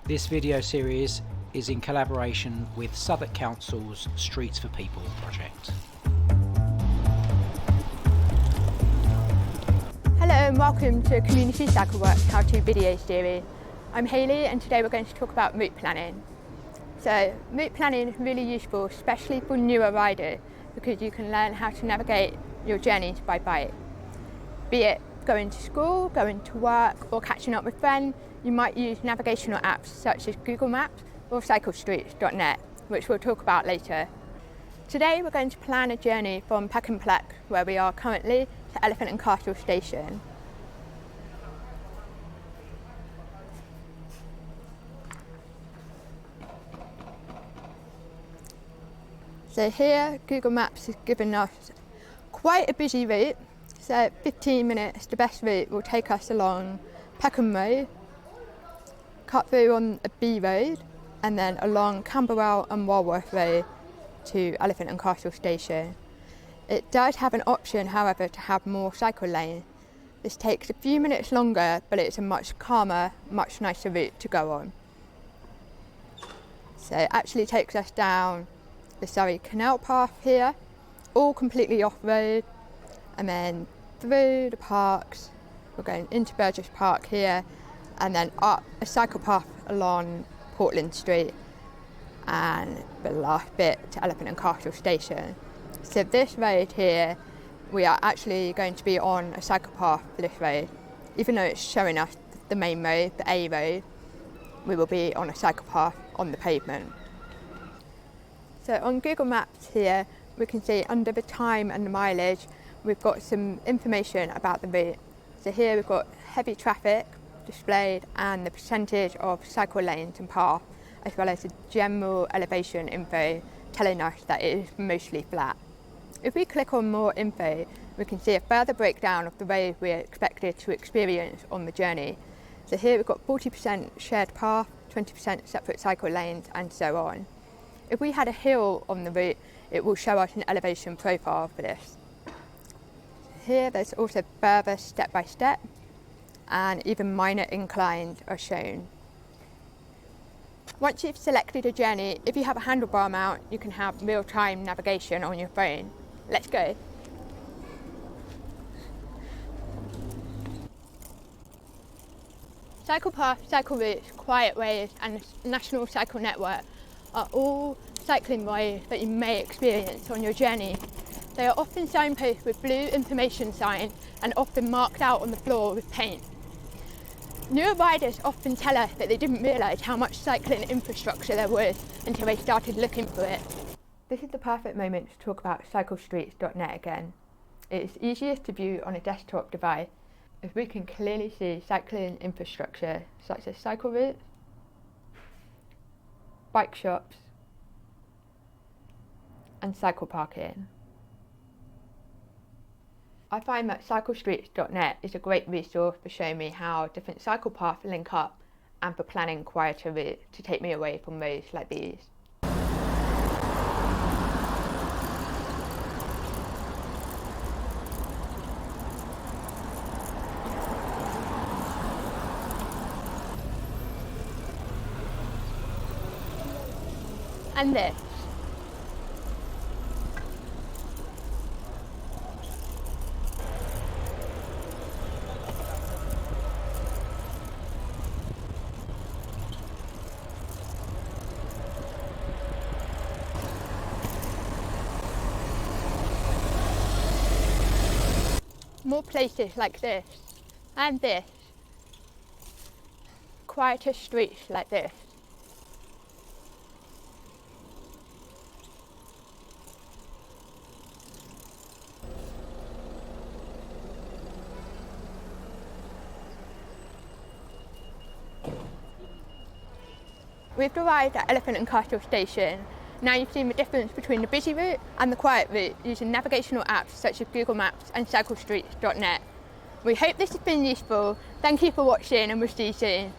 This video series is in collaboration with Southwark Council's Streets for People project. Hello and welcome to Community Cycleworks How-To video series. I'm Hayley and today we're going to talk about route planning. So route planning is really useful, especially for newer riders, because you can learn how to navigate your journeys by bike. Be it going to school, going to work or catching up with friends, you might use navigational apps such as Google Maps or cyclestreets.net, which we'll talk about later. Today we're going to plan a journey from Peckham Pleck, where we are currently, to Elephant and Castle Station. So here Google Maps has given us quite a busy route. So 15 minutes, the best route will take us along Peckham Road, cut through on a B road, and then along Camberwell and Walworth Road to Elephant and Castle Station. It does have an option, however, to have more cycle lanes. This takes a few minutes longer, but it's a much calmer, much nicer route to go on. So it actually takes us down the Surrey Canal path here, all completely off-road, and then through the parks. We're going into Burgess Park here, and then up a cycle path along Portland Street, and the last bit to Elephant and Castle Station. So this road here, we are actually going to be on a cycle path for this road. Even though it's showing us the main road, the A road, we will be on a cycle path on the pavement. So on Google Maps here, we can see under the time and the mileage, we've got some information about the route. So here we've got heavy traffic displayed and the percentage of cycle lanes and path, as well as the general elevation info telling us that it is mostly flat. If we click on more info, we can see a further breakdown of the road we're expected to experience on the journey. So here we've got 40% shared path, 20% separate cycle lanes, and so on. If we had a hill on the route, it will show us an elevation profile for this. Here there's also further step by step, and even minor inclines are shown. Once you've selected a journey, if you have a handlebar mount, you can have real-time navigation on your phone. Let's go. Cycle paths, cycle routes, quiet ways and the National Cycle Network are all cycling ways that you may experience on your journey. They are often signposted with blue information signs and often marked out on the floor with paint. Newer riders often tell us that they didn't realise how much cycling infrastructure there was until they started looking for it. This is the perfect moment to talk about cyclestreets.net again. It is easiest to view on a desktop device, as we can clearly see cycling infrastructure such as cycle routes, bike shops and cycle parking. I find that cyclestreets.net is a great resource for showing me how different cycle paths link up and for planning quieter routes to take me away from roads like these. And this. More places like this, and this. Quieter streets like this. We've arrived at Elephant and Castle Station. Now you've seen the difference between the busy route and the quiet route using navigational apps such as Google Maps and cyclestreets.net. We hope this has been useful. Thank you for watching and we'll see you soon.